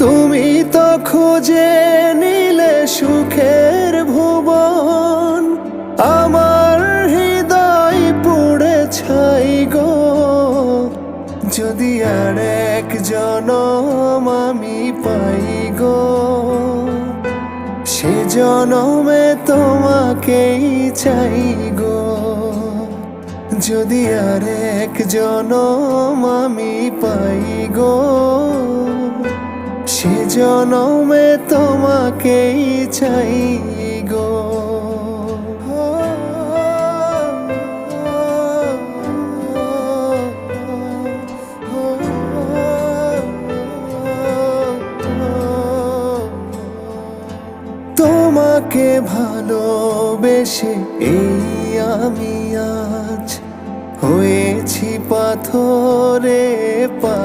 তুমি তো খুঁজে নিলে সুখের ভুবন, আমার হৃদয় পুড়ে ছাই গো। যদি আর এক জনম আমি পাই গো, সে জনমে তোমাকেই চাই গো। যদি আর এক জনম আমি পাই গো, সে জনমে তোমাকেই চাই গো। তোমাকে ভালোবেসে এই আমি আজ হয়েছি পাথরে পা।